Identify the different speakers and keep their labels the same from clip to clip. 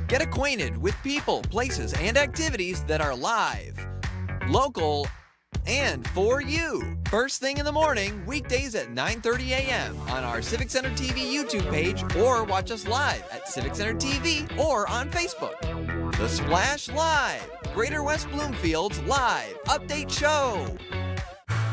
Speaker 1: Get acquainted with people, places, and activities that are live, local, and for you. First thing in the morning, weekdays at 9:30 a.m. on our Civic Center TV YouTube page, or watch us live at Civic Center TV or on Facebook. The Splash Live, Greater West Bloomfield's live update show.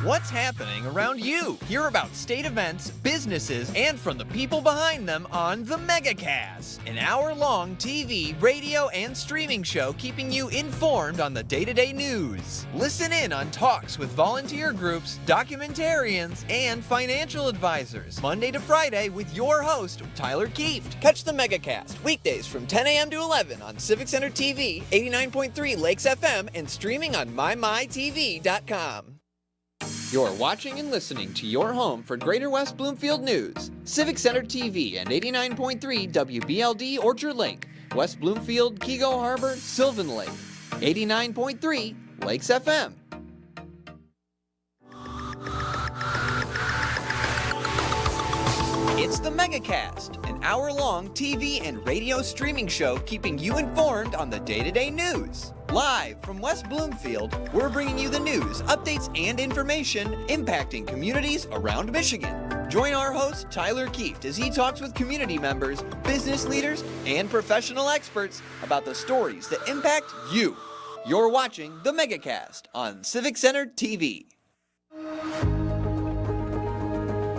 Speaker 1: What's happening around you? Hear about state events, businesses, and from the people behind them on the Megacast, an hour-long TV, radio, and streaming show keeping you informed on the day-to-day news. Listen in on talks with volunteer groups, documentarians, and financial advisors, Monday to Friday with your host, Tyler Kieft. Catch the Megacast weekdays from 10 a.m. to 11 on Civic Center TV, 89.3 Lakes FM, and streaming on mymytv.com. You're watching and listening to your home for Greater West Bloomfield News, Civic Center TV and 89.3 WBLD Orchard Lake, West Bloomfield, Kego Harbor, Sylvan Lake, 89.3 Lakes FM. It's the Megacast, an hour-long TV and radio streaming show keeping you informed on the day-to-day news. Live from West Bloomfield, we're bringing you the news, updates, and information impacting communities around Michigan. Join our host, Tyler Kieft, as he talks with community members, business leaders, and professional experts about the stories that impact you. You're watching the Megacast on Civic Center TV.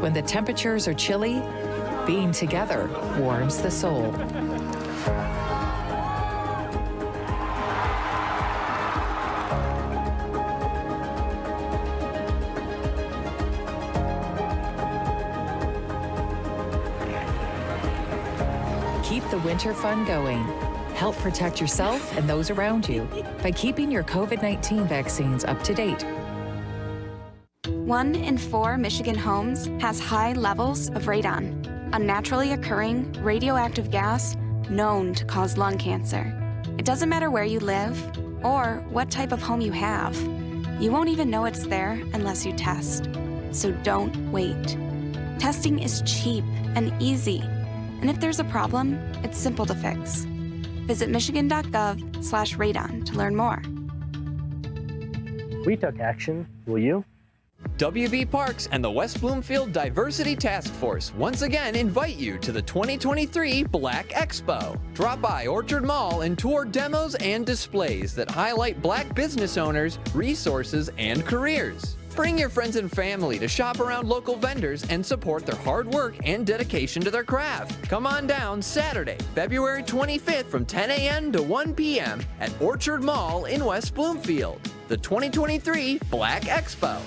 Speaker 2: When the temperatures are chilly, being together warms the soul. Keep the winter fun going. Help protect yourself and those around you by keeping your COVID-19 vaccines up to date.
Speaker 3: 1 in 4 Michigan homes has high levels of radon, a naturally occurring radioactive gas known to cause lung cancer. It doesn't matter where you live or what type of home you have. You won't even know it's there unless you test. So don't wait. Testing is cheap and easy. And if there's a problem, it's simple to fix. Visit michigan.gov/radon to learn more.
Speaker 4: We took action. Will you?
Speaker 1: WB Parks and the West Bloomfield Diversity Task Force once again invite you to the 2023 Black Expo. Drop by Orchard Mall and tour demos and displays that highlight Black business owners, resources, and careers. Bring your friends and family to shop around local vendors and support their hard work and dedication to their craft. Come on down Saturday, February 25th from 10 a.m. to 1 p.m. at Orchard Mall in West Bloomfield. The 2023 Black Expo.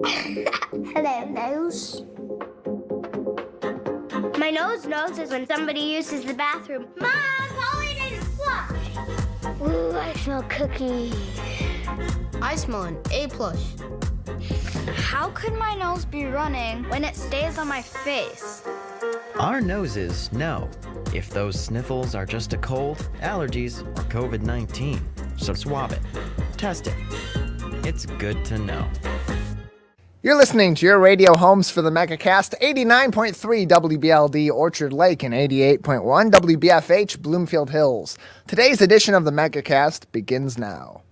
Speaker 5: Hello, nose. My nose knows is when somebody uses the bathroom. Mom, Polly didn't flush. Ooh, I smell cookies.
Speaker 6: I smell an A+.
Speaker 5: How could my nose be running when it stays on my face?
Speaker 7: Our noses know if those sniffles are just a cold, allergies, or COVID-19. So swab it. Test it. It's good to know.
Speaker 8: You're listening to your radio homes for the Megacast, 89.3 WBLD Orchard Lake and 88.1 WBFH Bloomfield Hills. Today's edition of the Megacast begins now.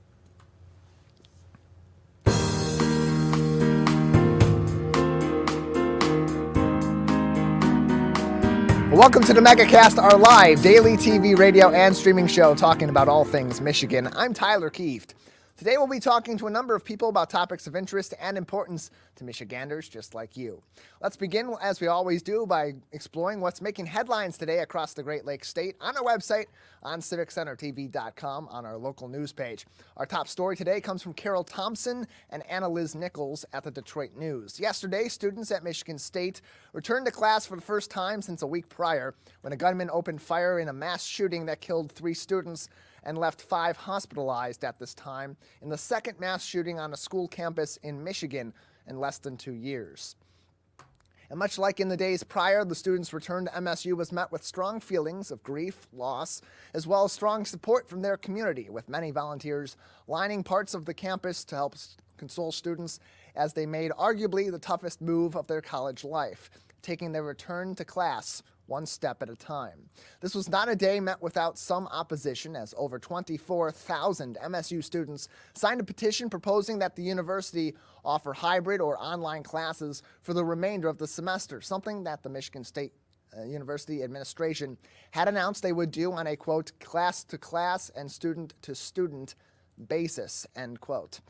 Speaker 8: Welcome to the Megacast, our live daily TV, radio, and streaming show talking about all things Michigan. I'm Tyler Kieft. Today we'll be talking to a number of people about topics of interest and importance to Michiganders just like you. Let's begin, as we always do, by exploring what's making headlines today across the Great Lakes State on our website, on civiccentertv.com, on our local news page. Our top story today comes from Carol Thompson and Anna Liz Nichols at the Detroit News. Yesterday, students at Michigan State returned to class for the first time since a week prior when a gunman opened fire in a mass shooting that killed 3 students and left 5 hospitalized at this time in the second mass shooting on a school campus in Michigan in less than 2 years. And much like in the days prior, the students' return to MSU was met with strong feelings of grief, loss, as well as strong support from their community, with many volunteers lining parts of the campus to help console students as they made arguably the toughest move of their college life, taking their return to class one step at a time. This was not a day met without some opposition, as over 24,000 MSU students signed a petition proposing that the university offer hybrid or online classes for the remainder of the semester, something that the Michigan State University administration had announced they would do on a, quote, class-to-class and student-to-student basis, end quote.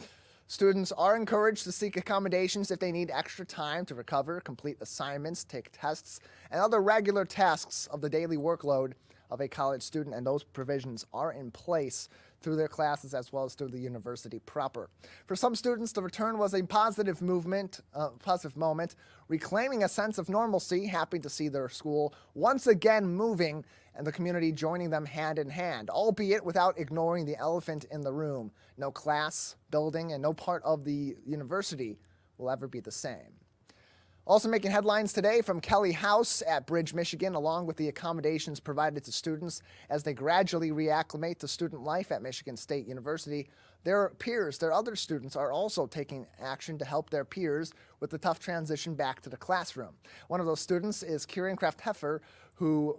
Speaker 8: Students are encouraged to seek accommodations if they need extra time to recover, complete assignments, take tests, and other regular tasks of the daily workload of a college student, and those provisions are in place through their classes as well as through the university proper. For some students, the return was a positive moment, reclaiming a sense of normalcy, happy to see their school once again moving and the community joining them hand in hand, albeit without ignoring the elephant in the room. No class, building, and no part of the university will ever be the same. Also making headlines today from Kelly House at Bridge, Michigan, along with the accommodations provided to students as they gradually reacclimate to student life at Michigan State University. Their peers, their other students, are also taking action to help their peers with the tough transition back to the classroom. One of those students is Kieran Kraft-Heffer, who,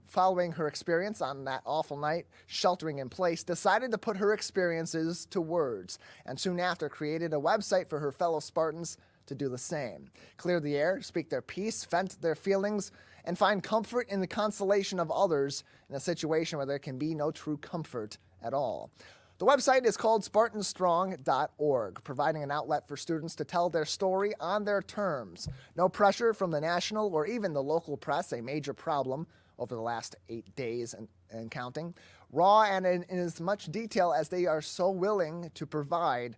Speaker 8: following her experience on that awful night, sheltering in place, decided to put her experiences to words, and soon after created a website for her fellow Spartans to do the same. Clear the air, speak their piece, vent their feelings, and find comfort in the consolation of others in a situation where there can be no true comfort at all. The website is called spartanstrong.org, providing an outlet for students to tell their story on their terms. No pressure from the national or even the local press, a major problem over the last 8 days and counting. Raw and in as much detail as they are so willing to provide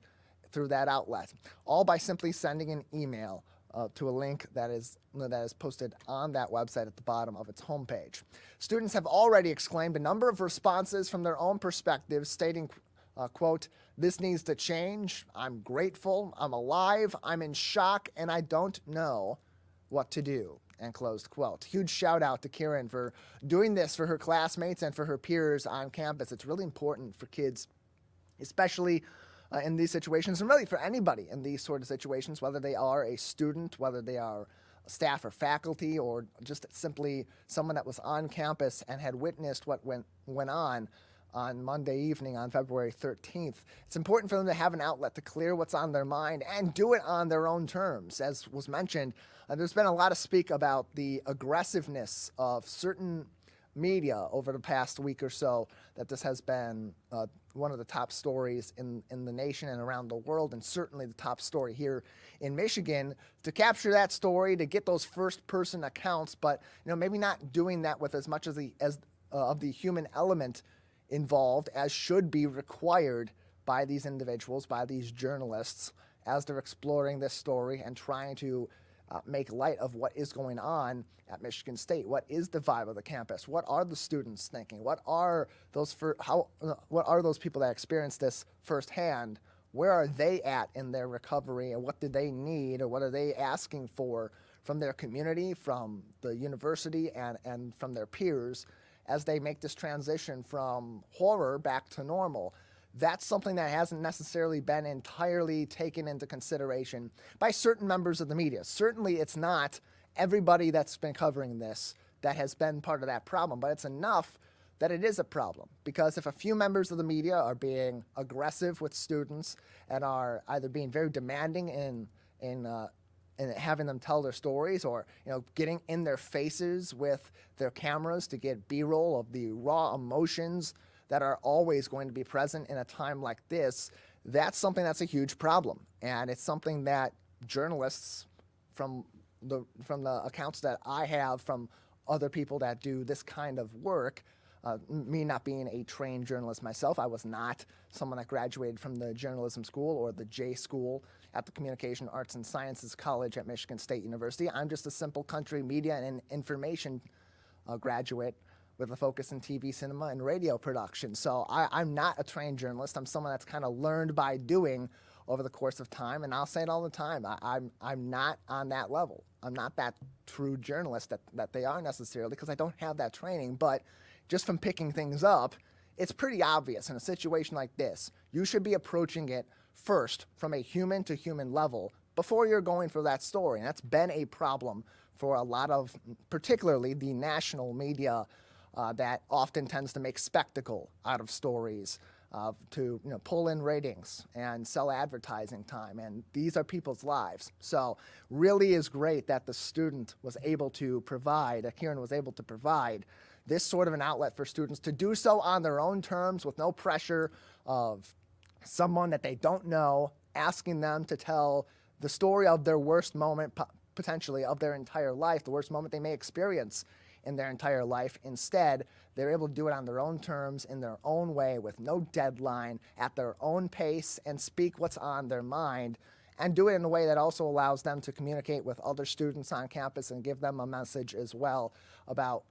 Speaker 8: through that outlet, all by simply sending an email to a link that is posted on that website at the bottom of its homepage. Students have already exclaimed a number of responses from their own perspectives, stating, quote, "This needs to change. I'm grateful. I'm alive. I'm in shock, and I don't know what to do," and closed quote. Huge shout out to Kieran for doing this for her classmates and for her peers on campus. It's really important for kids, especially in these situations, and really for anybody in these sort of situations, whether they are a student, whether they are staff or faculty, or just simply someone that was on campus and had witnessed what went on Monday evening on February 13th. It's important for them to have an outlet to clear what's on their mind and do it on their own terms. As was mentioned, there's been a lot of speak about the aggressiveness of certain media over the past week or so, that this has been one of the top stories in the nation and around the world, and certainly the top story here in Michigan. To capture that story, to get those first-person accounts, but maybe not doing that with as much of the human element involved as should be required by these individuals, by these journalists, as they're exploring this story and trying to make light of what is going on at Michigan State. What is the vibe of the campus? What are the students thinking? What are those people that experience this firsthand? Where are they at in their recovery, and what do they need, or what are they asking for from their community, from the university, and from their peers as they make this transition from horror back to normal? That's something that hasn't necessarily been entirely taken into consideration by certain members of the media. Certainly it's not everybody that's been covering this that has been part of that problem, but it's enough that it is a problem, because if a few members of the media are being aggressive with students and are either being very demanding in having them tell their stories, or getting in their faces with their cameras to get B-roll of the raw emotions that are always going to be present in a time like this, that's something that's a huge problem. And it's something that journalists, from the accounts that I have from other people that do this kind of work, me not being a trained journalist myself, I was not someone that graduated from the journalism school or the J school at the Communication Arts and Sciences College at Michigan State University. I'm just a simple country media and information graduate with a focus in TV, cinema, and radio production. So I'm not a trained journalist. I'm someone that's kind of learned by doing over the course of time, and I'll say it all the time. I'm not on that level. I'm not that true journalist that they are necessarily, because I don't have that training. But just from picking things up, it's pretty obvious in a situation like this, you should be approaching it first from a human to human level before you're going for that story. And that's been a problem for a lot of, particularly the national media, that often tends to make spectacle out of stories to pull in ratings and sell advertising time, and these are people's lives. So really is great that the student was able to provide, Kieran was able to provide this sort of an outlet for students to do so on their own terms with no pressure of someone that they don't know asking them to tell the story of their worst moment, potentially of their entire life, the worst moment they may experience in their entire life. Instead, they're able to do it on their own terms, in their own way, with no deadline, at their own pace, and speak what's on their mind, and do it in a way that also allows them to communicate with other students on campus and give them a message as well about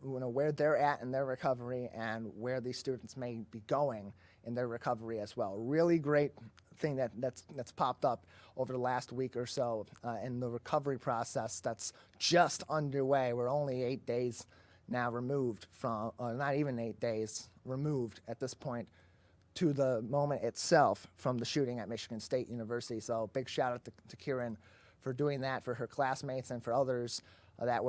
Speaker 8: where they're at in their recovery and where these students may be going in their recovery as well. Really great thing that's popped up over the last week or so in the recovery process that's just underway. We're only 8 days now removed from, not even 8 days removed at this point, to the moment itself from the shooting at Michigan State University. So big shout out to Kieran for doing that, for her classmates and for others that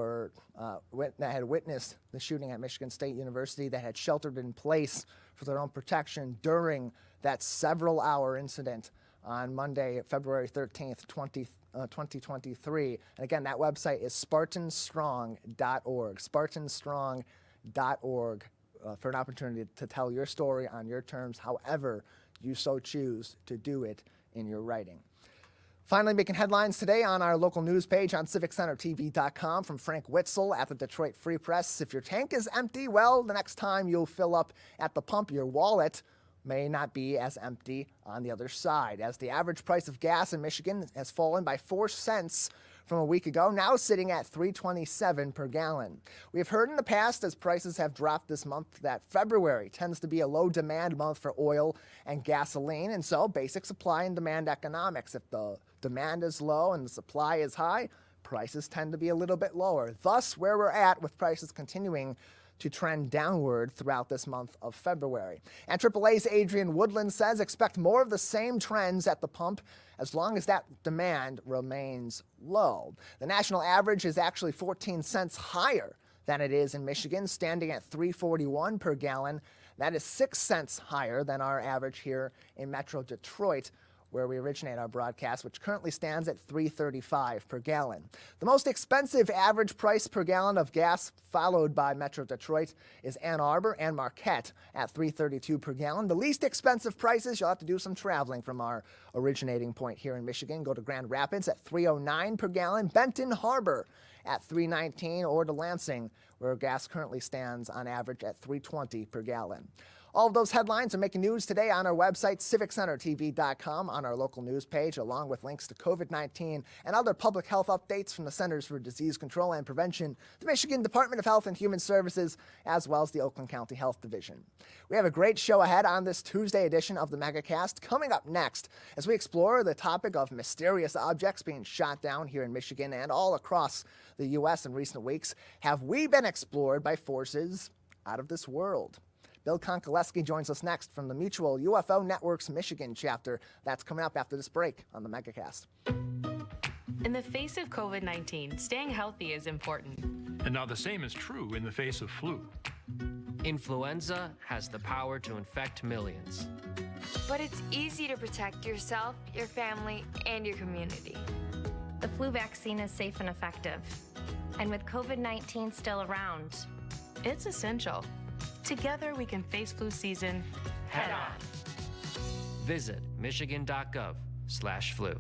Speaker 8: had witnessed the shooting at Michigan State University, that had sheltered in place for their own protection during that several-hour incident on Monday, February 13th, 2023. And again, that website is spartanstrong.org, spartanstrong.org, for an opportunity to tell your story on your terms, however you so choose to do it in your writing. Finally, making headlines today on our local news page on civiccentertv.com from Frank Witzel at the Detroit Free Press. If your tank is empty, well, the next time you'll fill up at the pump, your wallet may not be as empty on the other side, as the average price of gas in Michigan has fallen by 4 cents from a week ago, now sitting at $3.27 per gallon. We have heard in the past, as prices have dropped this month, that February tends to be a low demand month for oil and gasoline, and so basic supply and demand economics. If the demand is low and the supply is high, prices tend to be a little bit lower. Thus, where we're at with prices continuing to trend downward throughout this month of February. And AAA's Adrian Woodland says expect more of the same trends at the pump as long as that demand remains low. The national average is actually 14 cents higher than it is in Michigan, standing at $3.41 per gallon. That is 6 cents higher than our average here in Metro Detroit, where we originate our broadcast, which currently stands at $3.35 per gallon. The most expensive average price per gallon of gas, followed by Metro Detroit, is Ann Arbor and Marquette at $3.32 per gallon. The least expensive prices, you'll have to do some traveling from our originating point here in Michigan. Go to Grand Rapids at $3.09 per gallon, Benton Harbor at $3.19, or to Lansing, where gas currently stands on average at $3.20 per gallon. All of those headlines are making news today on our website, civiccentertv.com, on our local news page, along with links to COVID-19 and other public health updates from the Centers for Disease Control and Prevention, the Michigan Department of Health and Human Services, as well as the Oakland County Health Division. We have a great show ahead on this Tuesday edition of the Megacast. Coming up next, as we explore the topic of mysterious objects being shot down here in Michigan and all across the U.S. in recent weeks, have we been explored by forces out of this world? Bill Konkolesky joins us next from the Mutual UFO Network's Michigan chapter. That's coming up after this break on the Megacast.
Speaker 4: In the face of COVID-19, staying healthy is important.
Speaker 9: And now the same is true in the face of flu.
Speaker 10: Influenza has the power to infect millions.
Speaker 11: But it's easy to protect yourself, your family, and your community.
Speaker 12: The flu vaccine is safe and effective. And with COVID-19 still around,
Speaker 4: it's essential. Together we can face flu season head on.
Speaker 10: Visit michigan.gov/flu.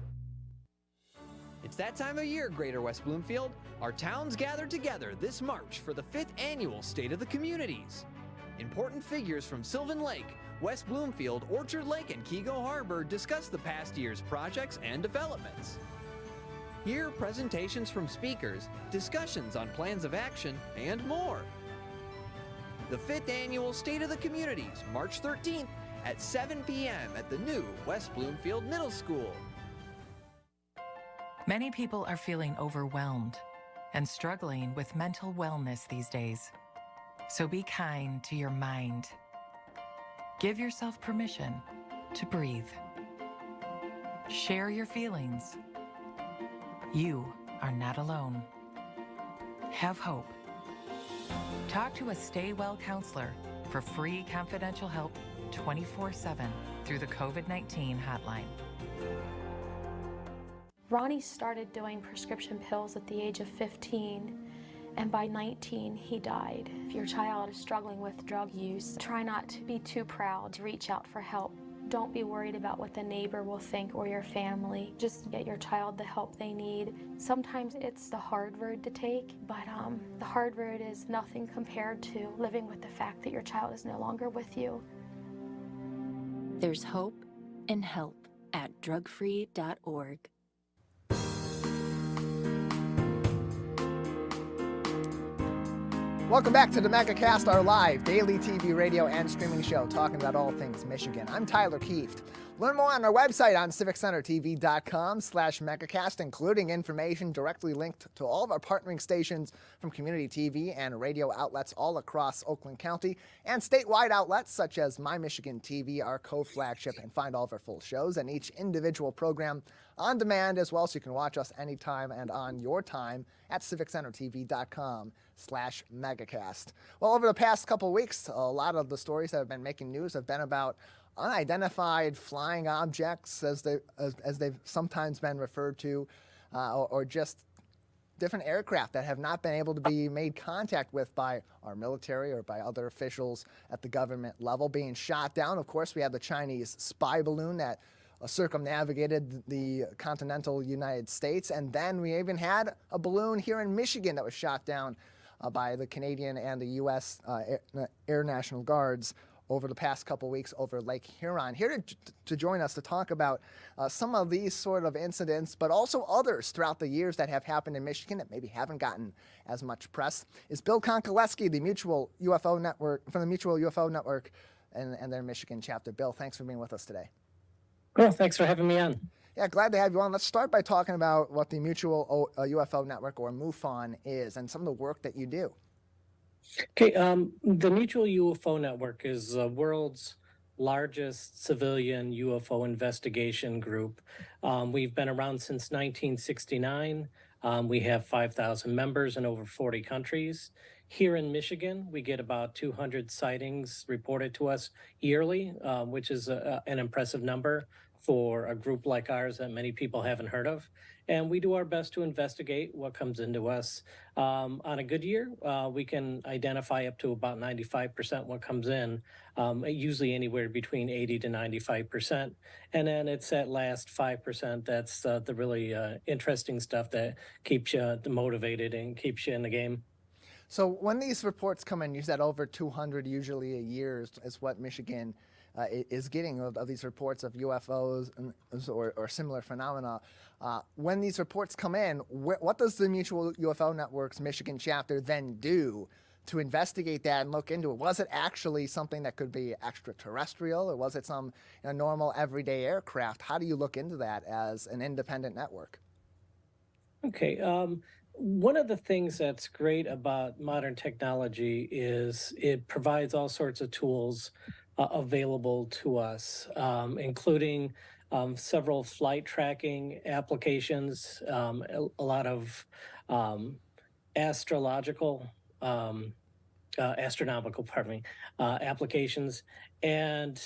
Speaker 1: It's that time of year, Greater West Bloomfield. Our towns gather together this March for the 5th annual State of the Communities. Important figures from Sylvan Lake, West Bloomfield, Orchard Lake, and Kego Harbor discuss the past year's projects and developments. Hear presentations from speakers, discussions on plans of action, and more. The 5th annual State of the Communities, March 13th at 7 p.m. at the new West Bloomfield Middle School.
Speaker 2: Many people are feeling overwhelmed and struggling with mental wellness these days. So be kind to your mind. Give yourself permission to breathe. Share your feelings. You are not alone. Have hope. Talk to a Stay Well counselor for free confidential help 24/7 through the COVID-19 hotline.
Speaker 13: Ronnie started doing prescription pills at the age of 15, and by 19, he died. If your child is struggling with drug use, try not to be too proud to reach out for help. Don't be worried about what the neighbor will think or your family. Just get your child the help they need. Sometimes it's the hard road to take, but the hard road is nothing compared to living with the fact that your child is no longer with you.
Speaker 14: There's hope and help at drugfree.org.
Speaker 8: Welcome back to the Megacast, our live daily TV, radio, and streaming show talking about all things Michigan. I'm Tyler Kieft. Learn more on our website on civiccentertv.com/Megacast, including information directly linked to all of our partnering stations from community TV and radio outlets all across Oakland County and statewide outlets such as My Michigan TV, our co-flagship, and find all of our full shows and each individual program on demand as well, so you can watch us anytime and on your time at civiccentertv.com/Megacast. Well, over the past couple of weeks, a lot of the stories that have been making news have been about unidentified flying objects, as they've sometimes been referred to, or just different aircraft that have not been able to be made contact with by our military or by other officials at the government level being shot down. Of course, we had the Chinese spy balloon that circumnavigated the continental United States, and then we even had a balloon here in Michigan that was shot down by the Canadian and the U.S. Air National Guards over the past couple weeks over Lake Huron. Here to join us to talk about some of these sort of incidents, but also others throughout the years that have happened in Michigan that maybe haven't gotten as much press, is Bill Konkolesky, the Mutual UFO Network, from the Mutual UFO Network and their Michigan chapter. Bill, thanks for being with us today.
Speaker 15: Well, thanks for having me on.
Speaker 8: Yeah, glad to have you on. Let's start by talking about what the Mutual UFO Network, or MUFON, is and some of the work that you do.
Speaker 15: Okay, the Mutual UFO Network is the world's largest civilian UFO investigation group. We've been around since 1969. We have 5,000 members in over 40 countries. Here in Michigan, we get about 200 sightings reported to us yearly, which is an impressive number for a group like ours that many people haven't heard of. And we do our best to investigate what comes into us. On a good year, we can identify up to about 95% what comes in, usually anywhere between 80 to 95%. And then it's that last 5% that's the really interesting stuff that keeps you motivated and keeps you in the game.
Speaker 8: So when these reports come in, you said over 200 usually a year is what Michigan is getting of these reports of UFOs or similar phenomena. When these reports come in, what does the Mutual UFO Network's Michigan chapter then do to investigate that and look into it? Was it actually something that could be extraterrestrial, or was it some normal everyday aircraft? How do you look into that as an independent network?
Speaker 15: Okay. One of the things that's great about modern technology is it provides all sorts of tools available to us, including several flight tracking applications, a lot of astronomical applications. And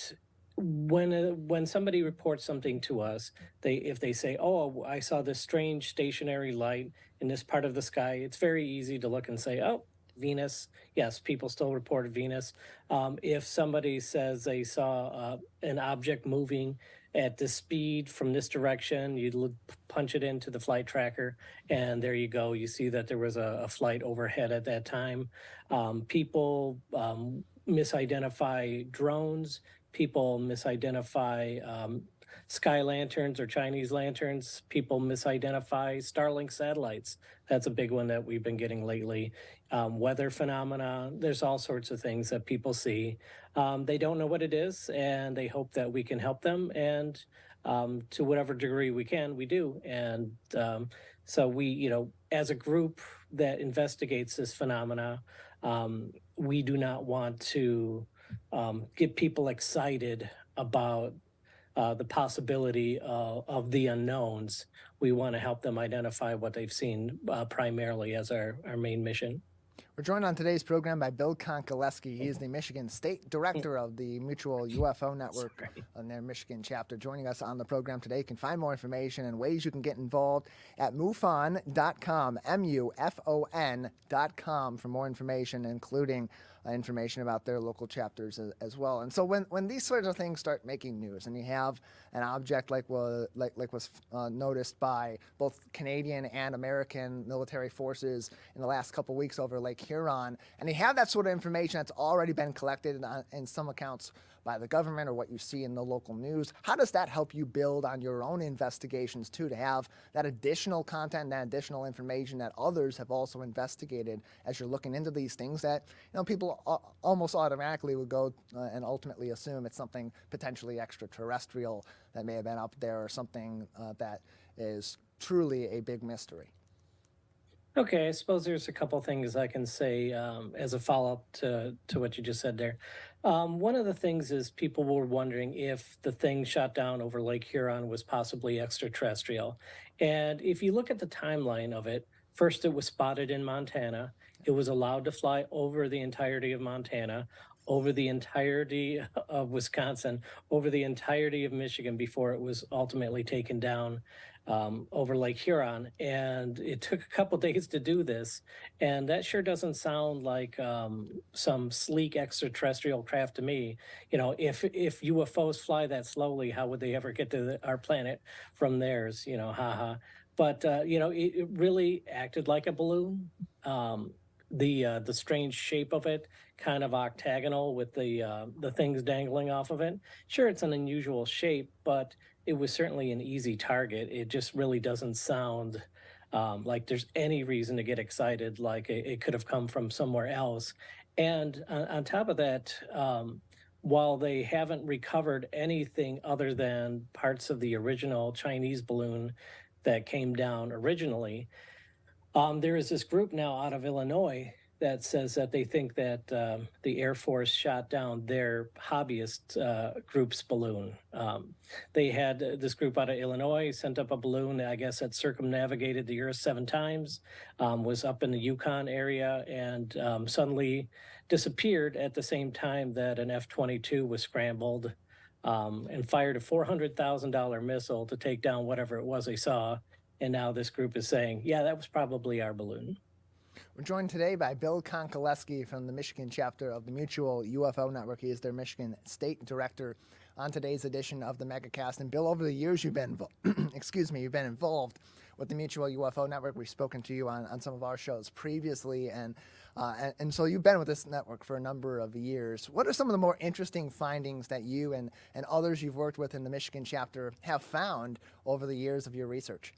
Speaker 15: when somebody reports something to us, if they say, "Oh, I saw this strange stationary light in this part of the sky," it's very easy to look and say, "Oh, Venus." Yes, people still report Venus. If somebody says they saw an object moving at this speed from this direction, you punch it into the flight tracker, and there you go. You see that there was a flight overhead at that time. People misidentify drones. People misidentify sky lanterns or Chinese lanterns. People misidentify Starlink satellites. That's a big one that we've been getting lately. Weather phenomena. There's all sorts of things that people see. They don't know what it is, and they hope that we can help them. And to whatever degree we can, we do. And so we, as a group that investigates this phenomena, we do not want to get people excited about the possibility of the unknowns. we want to help them identify what they've seen primarily as our main mission.
Speaker 8: We're joined on today's program by Bill Konkolesky. He is the Michigan State Director of the Mutual UFO Network on their Michigan chapter. Joining us on the program today. You can find more information and ways you can get involved at MUFON.com, MUFON.com for more information, including information about their local chapters as well. And so when these sorts of things start making news and you have an object like was noticed by both Canadian and American military forces in the last couple weeks over Lake Huron, and you have that sort of information that's already been collected in some accounts by the government or what you see in the local news, how does that help you build on your own investigations too, to have that additional content, that additional information that others have also investigated as you're looking into these things that people almost automatically would go and ultimately assume it's something potentially extraterrestrial that may have been up there or something that is truly a big mystery?
Speaker 15: Okay, I suppose there's a couple things I can say as a follow-up to what you just said there. One of the things is people were wondering if the thing shot down over Lake Huron was possibly extraterrestrial. And if you look at the timeline of it, first it was spotted in Montana. It was allowed to fly over the entirety of Montana, over the entirety of Wisconsin, over the entirety of Michigan before it was ultimately taken down over Lake Huron. And it took a couple days to do this. And that sure doesn't sound like some sleek extraterrestrial craft to me. If UFOs fly that slowly, how would they ever get to our planet from theirs? Haha. But, it really acted like a balloon. The strange shape of it, kind of octagonal with the things dangling off of it. Sure, it's an unusual shape, but it was certainly an easy target. It just really doesn't sound like there's any reason to get excited, like it could have come from somewhere else. And on top of that, while they haven't recovered anything other than parts of the original Chinese balloon that came down originally, there is this group now out of Illinois that says that they think that the Air Force shot down their hobbyist group's balloon. They had this group out of Illinois sent up a balloon, I guess, that circumnavigated the Earth 7 times, was up in the Yukon area, and suddenly disappeared at the same time that an F-22 was scrambled and fired a $400,000 missile to take down whatever it was they saw. And now this group is saying, yeah, that was probably our balloon.
Speaker 8: We're joined today by Bill Konkolesky from the Michigan chapter of the Mutual UFO Network. He is their Michigan State Director on today's edition of the Megacast. And Bill, over the years you've been you've been involved with the Mutual UFO Network. We've spoken to you on some of our shows previously, and so you've been with this network for a number of years. What are some of the more interesting findings that you and others you've worked with in the Michigan chapter have found over the years of your research?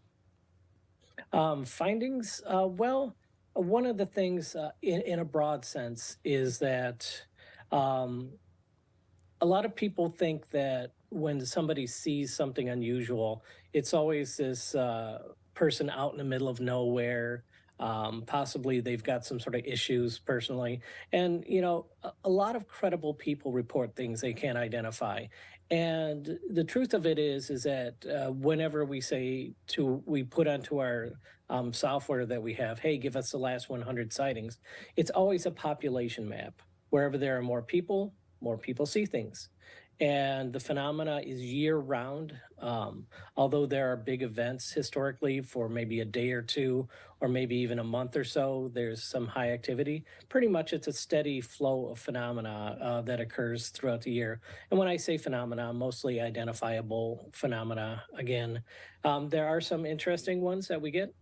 Speaker 15: Findings? Well, one of the things in a broad sense is that a lot of people think that when somebody sees something unusual, it's always this person out in the middle of nowhere. Possibly they've got some sort of issues personally. And, a lot of credible people report things they can't identify. And the truth of it is that whenever we put onto our software that we have, hey, give us the last 100 sightings, it's always a population map. Wherever there are more people see things. And the phenomena is year-round. Although there are big events historically for maybe a day or two, or maybe even a month or so, there's some high activity. Pretty much it's a steady flow of phenomena that occurs throughout the year. And when I say phenomena, mostly identifiable phenomena. Again, there are some interesting ones that we get.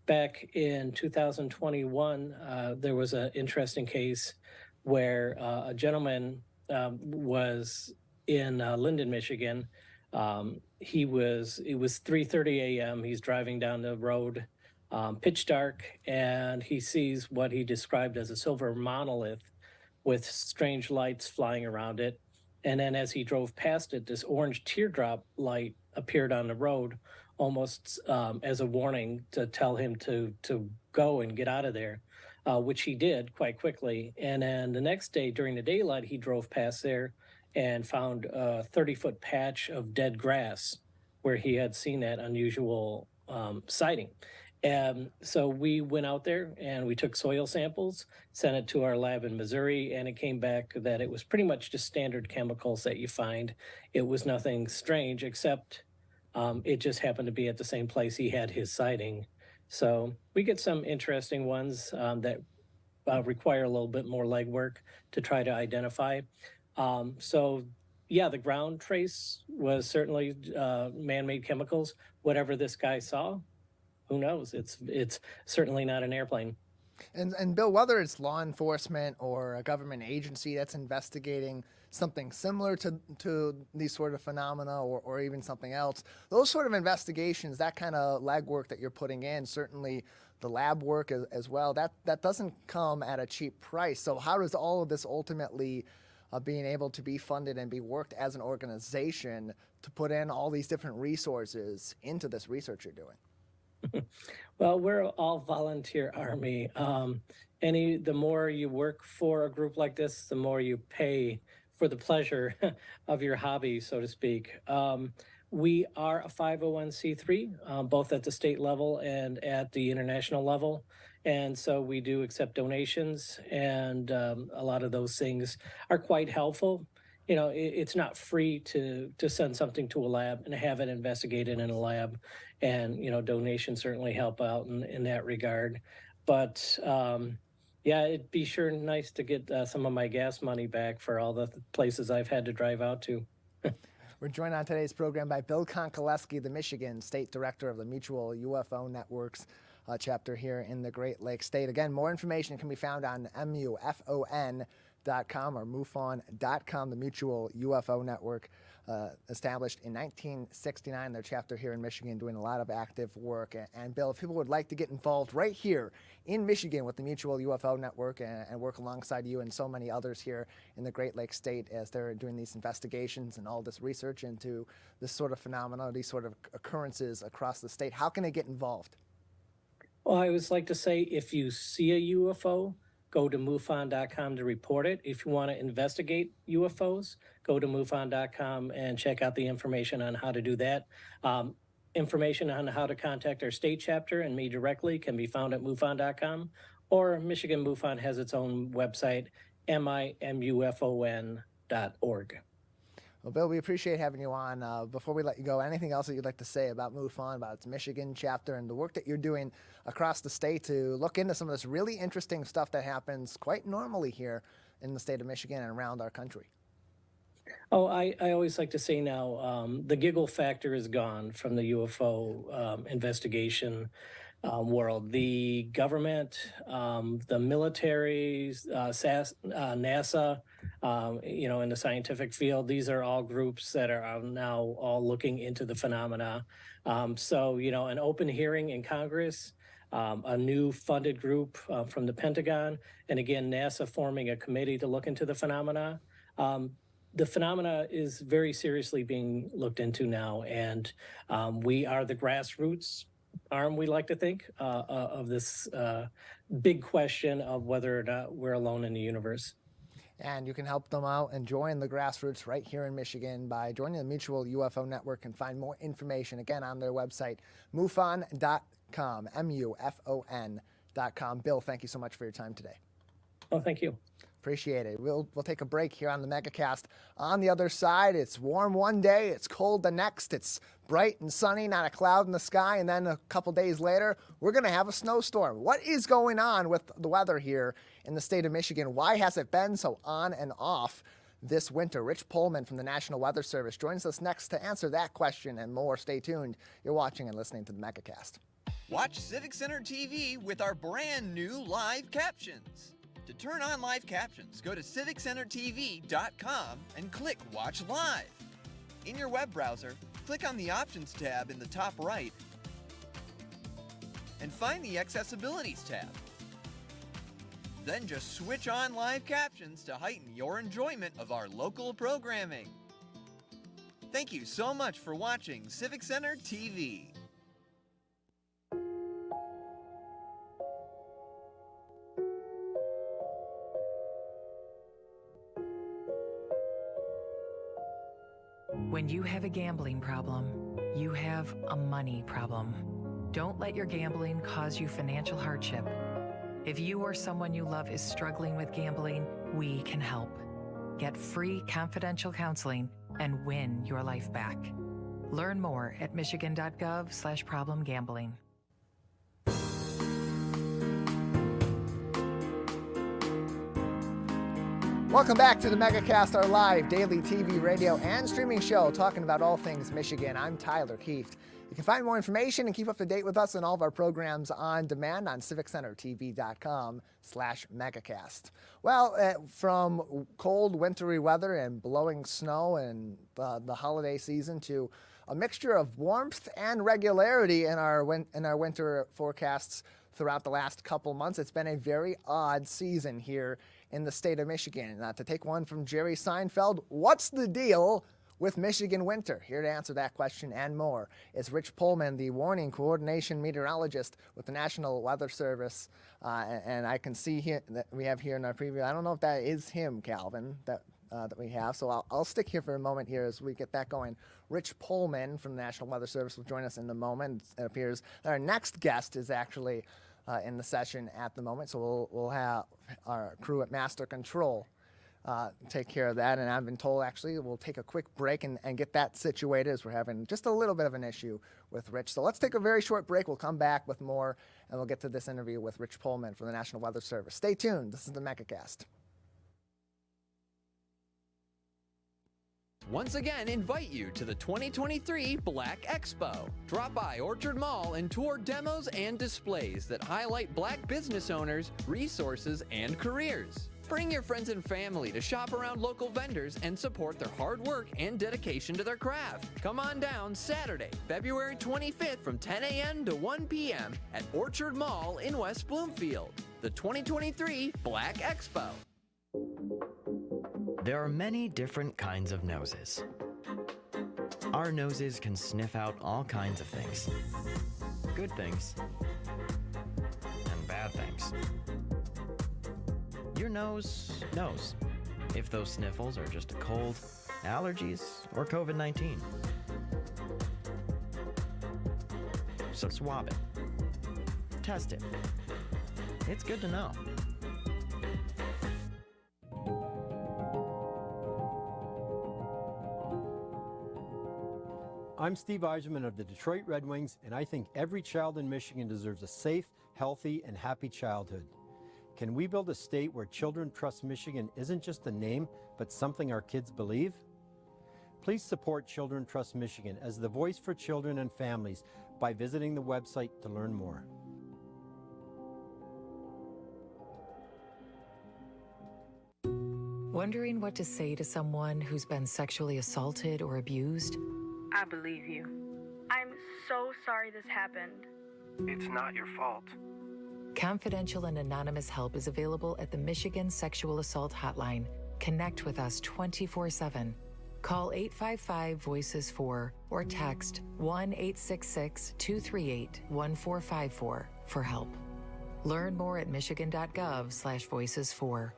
Speaker 15: Back in 2021, there was an interesting case where a gentleman was in Linden, Michigan. It was 3:30 a.m. He's driving down the road, pitch dark, and he sees what he described as a silver monolith with strange lights flying around it. And then as he drove past it, this orange teardrop light appeared on the road, almost as a warning to tell him to go and get out of there. Which he did quite quickly. And then the next day during the daylight, he drove past there and found a 30-foot patch of dead grass where he had seen that unusual sighting. And so we went out there and we took soil samples, sent it to our lab in Missouri, and it came back that it was pretty much just standard chemicals that you find. It was nothing strange, except it just happened to be at the same place he had his sighting. So we get some interesting ones that require a little bit more legwork to try to identify. So yeah, the ground trace was certainly man-made chemicals. Whatever this guy saw, who knows? It's certainly not an airplane.
Speaker 8: And Bill, whether it's law enforcement or a government agency that's investigating something similar to these sort of phenomena or even something else, those sort of investigations, that kind of legwork that you're putting in, certainly the lab work as well, that doesn't come at a cheap price. So how does all of this ultimately being able to be funded and be worked as an organization to put in all these different resources into this research you're doing?
Speaker 15: Well, we're all volunteer army. The more you work for a group like this, the more you pay for the pleasure of your hobby, so to speak. We are a 501c3, both at the state level and at the international level. And so we do accept donations, and a lot of those things are quite helpful. You know, it's not free to send something to a lab and have it investigated in a lab. And, you know, donations certainly help out in that regard. But yeah, it'd be sure nice to get some of my gas money back for all the places I've had to drive out to.
Speaker 8: We're joined on today's program by Bill Konkolesky, the Michigan State Director of the Mutual UFO Network's chapter here in the Great Lakes State. Again, more information can be found on MUFON.com or MUFON.com, the Mutual UFO Network, established in 1969, their chapter here in Michigan, doing a lot of active work. And Bill, if people would like to get involved right here in Michigan with the Mutual UFO Network and work alongside you and so many others here in the Great Lakes State as they're doing these investigations and all this research into this sort of phenomena, these sort of occurrences across the state, how can they get involved?
Speaker 15: Well, I always like to say, if you see a UFO, go to MUFON.com to report it. If you want to investigate UFOs, go to MUFON.com and check out the information on how to do that. Information on how to contact our state chapter and me directly can be found at MUFON.com, or Michigan MUFON has its own website, MIMUFON.org.
Speaker 8: Well, Bill, we appreciate having you on. Before we let you go, anything else that you'd like to say about MUFON, about its Michigan chapter, and the work that you're doing across the state to look into some of this really interesting stuff that happens quite normally here in the state of Michigan and around our country?
Speaker 15: Oh, I always like to say now, the giggle factor is gone from the UFO investigation world. The government, the military, NASA, you know, in the scientific field, these are all groups that are now all looking into the phenomena. So, you know, an open hearing in Congress, a new funded group from the Pentagon, and again, NASA forming a committee to look into the phenomena. The phenomena is very seriously being looked into now, and we are the grassroots arm, we like to think, of this big question of whether or not we're alone in the universe.
Speaker 8: And you can help them out and join the grassroots right here in Michigan by joining the Mutual UFO Network and find more information, again, on their website, MUFON.com, MUFON.com. Bill, thank you so much for your time today.
Speaker 15: Oh, thank you.
Speaker 8: Appreciate it. We'll take a break here on the Megacast. On the other side, it's warm one day, it's cold the next, it's bright and sunny, not a cloud in the sky, and then a couple days later, we're going to have a snowstorm. What is going on with the weather here in the state of Michigan? Why has it been so on and off this winter? Rich Pullman from the National Weather Service joins us next to answer that question and more. Stay tuned. You're watching and listening to the Megacast.
Speaker 1: Watch Civic Center TV with our brand new live captions. To turn on live captions, go to civiccentertv.com and click Watch Live. In your web browser, click on the Options tab in the top right and find the Accessibilities tab. Then just switch on live captions to heighten your enjoyment of our local programming. Thank you so much for watching Civic Center TV.
Speaker 2: When you have a gambling problem, you have a money problem. Don't let your gambling cause you financial hardship. If you or someone you love is struggling with gambling, we can help. Get free confidential counseling and win your life back. Learn more at michigan.gov/problemgambling.
Speaker 8: Welcome back to the Megacast, our live daily TV, radio, and streaming show talking about all things Michigan. I'm Tyler Kieft. You can find more information and keep up to date with us and all of our programs on demand on civiccentertv.com/megacast. Well, from cold, wintry weather and blowing snow and the holiday season to a mixture of warmth and regularity in our winter forecasts throughout the last couple months, it's been a very odd season here in the state of Michigan. To take one from Jerry Seinfeld, what's the deal with Michigan winter? Here to answer that question and more is Rich Pullman, the warning coordination meteorologist with the National Weather Service. And I can see here that we have here in our preview. I don't know if that is him, Calvin, that we have. So I'll stick here for a moment here as we get that going. Rich Pullman from the National Weather Service will join us in a moment. It appears that our next guest is actually in the session at the moment. So we'll have our crew at Master Control take care of that. And I've been told, actually, we'll take a quick break and get that situated as we're having just a little bit of an issue with Rich. So let's take a very short break. We'll come back with more, and we'll get to this interview with Rich Pullman from the National Weather Service. Stay tuned. This is the Megacast.
Speaker 1: Once again, invite you to the 2023 Black Expo. Drop by Orchard Mall and tour demos and displays that highlight Black business owners, resources, and careers. Bring your friends and family to shop around local vendors and support their hard work and dedication to their craft. Come on down Saturday, February 25th from 10 a.m. to 1 p.m. at Orchard Mall in West Bloomfield. The 2023 Black Expo.
Speaker 7: There are many different kinds of noses. Our noses can sniff out all kinds of things. Good things and bad things. Your nose knows if those sniffles are just a cold, allergies, or COVID-19. So swab it. Test it. It's good to know.
Speaker 16: I'm Steve Eiserman of the Detroit Red Wings, and I think every child in Michigan deserves a safe, healthy, and happy childhood. Can we build a state where Children Trust Michigan isn't just a name, but something our kids believe? Please support Children Trust Michigan as the voice for children and families by visiting the website to learn more.
Speaker 2: Wondering what to say to someone who's been sexually assaulted or abused?
Speaker 4: I believe you. I'm so sorry this happened.
Speaker 17: It's not your fault.
Speaker 2: Confidential and anonymous help is available at the Michigan Sexual Assault Hotline. Connect with us 24/7. Call 855-VOICES-4 or text 1-866-238-1454 for help. Learn more at michigan.gov/voices4.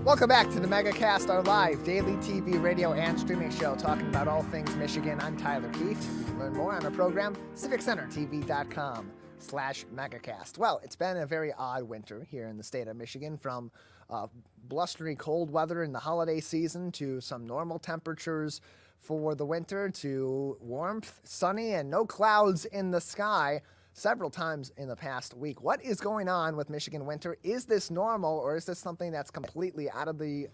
Speaker 8: Welcome back to the Megacast, our live daily TV, radio, and streaming show talking about all things Michigan. I'm Tyler Kieft. You can learn more on our program, civiccentertv.com/megacast. Well, it's been a very odd winter here in the state of Michigan, from blustery cold weather in the holiday season to some normal temperatures for the winter to warmth, sunny, and no clouds in the sky several times in the past week. What is going on with Michigan winter? Is this normal, or is this something that's completely out of the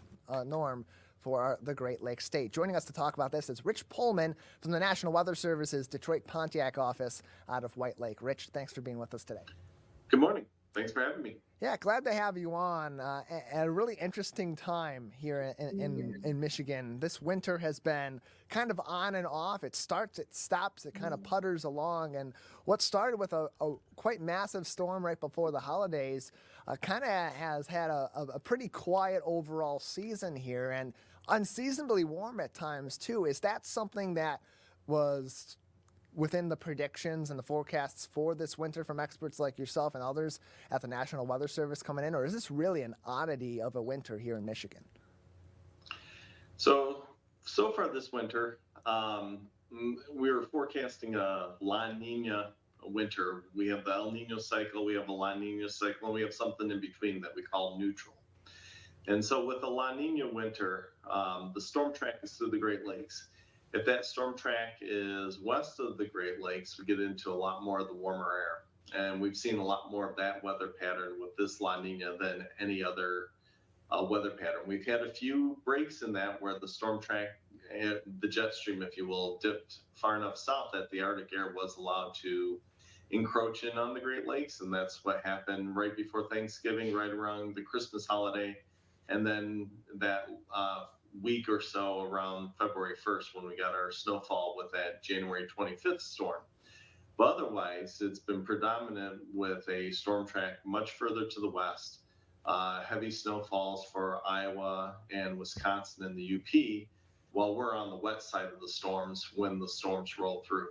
Speaker 8: norm for the Great Lakes state? Joining us to talk about this is Rich Pullman from the National Weather Service's Detroit Pontiac office out of White Lake. Rich, thanks for being with us today.
Speaker 18: Good morning. Thanks for having me.
Speaker 8: Yeah, glad to have you on at a really interesting time here in Michigan. This winter has been kind of on and off. It starts, it stops, it kind of putters along. And what started with a quite massive storm right before the holidays kind of has had a pretty quiet overall season here, and unseasonably warm at times too. Is that something that was within the predictions and the forecasts for this winter from experts like yourself and others at the National Weather Service coming in, or is this really an oddity of a winter here in Michigan?
Speaker 18: So far this winter, we were forecasting a La Nina winter. We have the El Nino cycle, we have a La Nina cycle, and we have something in between that we call neutral. And so with the La Nina winter, the storm track is through the Great Lakes. If that storm track is west of the Great Lakes, we get into a lot more of the warmer air. And we've seen a lot more of that weather pattern with this La Nina than any other weather pattern. We've had a few breaks in that where the storm track, the jet stream, if you will, dipped far enough south that the Arctic air was allowed to encroach in on the Great Lakes. And that's what happened right before Thanksgiving, right around the Christmas holiday. And then that week or so around February 1st when we got our snowfall with that January 25th storm. But otherwise, it's been predominant with a storm track much further to the west. Heavy snowfalls for Iowa and Wisconsin and the UP, while we're on the wet side of the storms when the storms roll through.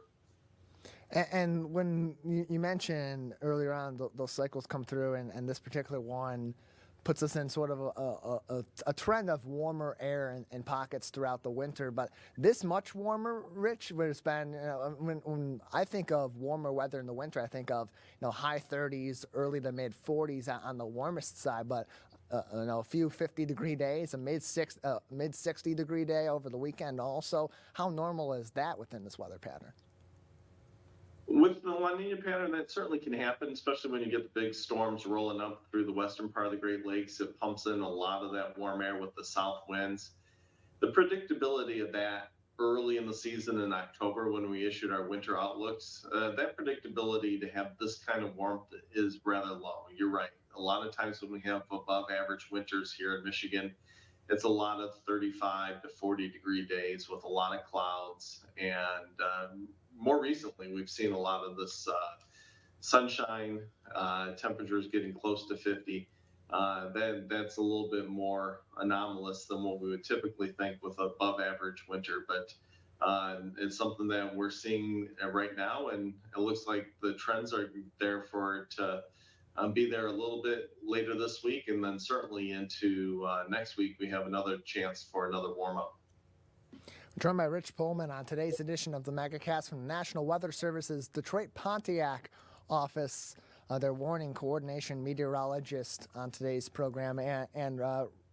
Speaker 8: And when you mentioned earlier on those cycles come through, and this particular one puts us in sort of a trend of warmer air in pockets throughout the winter. But this much warmer, Rich, where it's been, when I think of warmer weather in the winter, I think of high 30s, early to mid 40s on the warmest side. But a few 50-degree days, a mid 60-degree day over the weekend. Also, how normal is that within this weather pattern?
Speaker 18: With the La Nina pattern, that certainly can happen, especially when you get the big storms rolling up through the western part of the Great Lakes. It pumps in a lot of that warm air with the south winds. The predictability of that early in the season in October when we issued our winter outlooks, that predictability to have this kind of warmth is rather low. You're right. A lot of times when we have above average winters here in Michigan, it's a lot of 35 to 40-degree days with a lot of clouds. And more recently, we've seen a lot of this sunshine, temperatures getting close to 50. That's a little bit more anomalous than what we would typically think with above average winter. But it's something that we're seeing right now. And it looks like the trends are there for it to be there a little bit later this week. And then certainly into next week, we have another chance for another warm up.
Speaker 8: Joined by Rich Pullman on today's edition of the Megacast from the National Weather Service's Detroit Pontiac office, their warning coordination meteorologist on today's program. And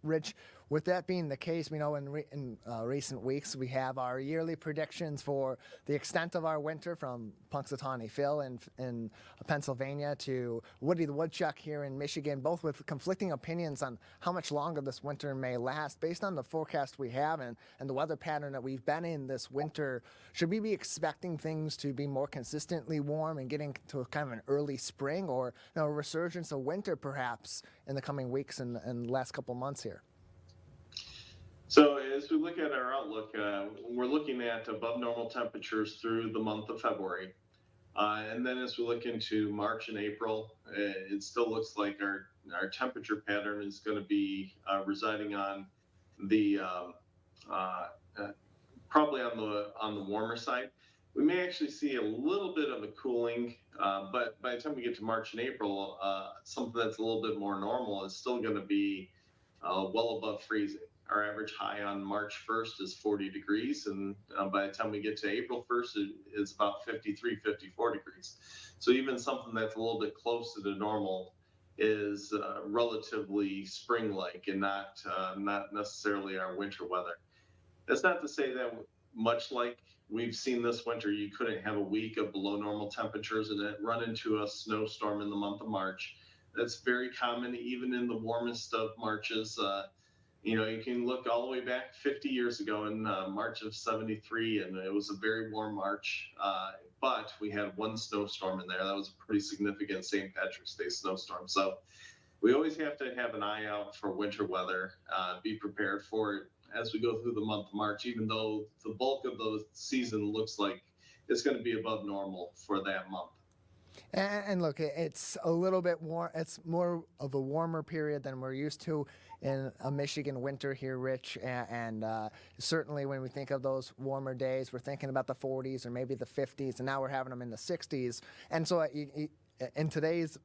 Speaker 8: Rich, with that being the case, we know in recent weeks we have our yearly predictions for the extent of our winter from Punxsutawney Phil in Pennsylvania to Woody the Woodchuck here in Michigan, both with conflicting opinions on how much longer this winter may last. Based on the forecast we have and the weather pattern that we've been in this winter, should we be expecting things to be more consistently warm and getting to kind of an early spring or a resurgence of winter perhaps in the coming weeks and last couple months here?
Speaker 18: So as we look at our outlook, we're looking at above normal temperatures through the month of February. And then as we look into March and April, it still looks like our temperature pattern is going to be residing on the probably on the warmer side. We may actually see a little bit of a cooling, but by the time we get to March and April, something that's a little bit more normal is still going to be well above freezing. Our average high on March 1st is 40 degrees, and by the time we get to April 1st, it is about 53, 54 degrees. So even something that's a little bit closer to normal is relatively spring-like and not necessarily our winter weather. That's not to say that much like we've seen this winter, you couldn't have a week of below normal temperatures and then run into a snowstorm in the month of March. That's very common, even in the warmest of Marches. You can look all the way back 50 years ago in March of '73, and it was a very warm March, but we had one snowstorm in there. That was a pretty significant St. Patrick's Day snowstorm. So we always have to have an eye out for winter weather, be prepared for it as we go through the month of March, even though the bulk of the season looks like it's going to be above normal for that month.
Speaker 8: And look, it's a little bit warm. It's more of a warmer period than we're used to in a Michigan winter here, Rich. And certainly when we think of those warmer days, we're thinking about the 40s or maybe the 50s, and now we're having them in the 60s. And so in today's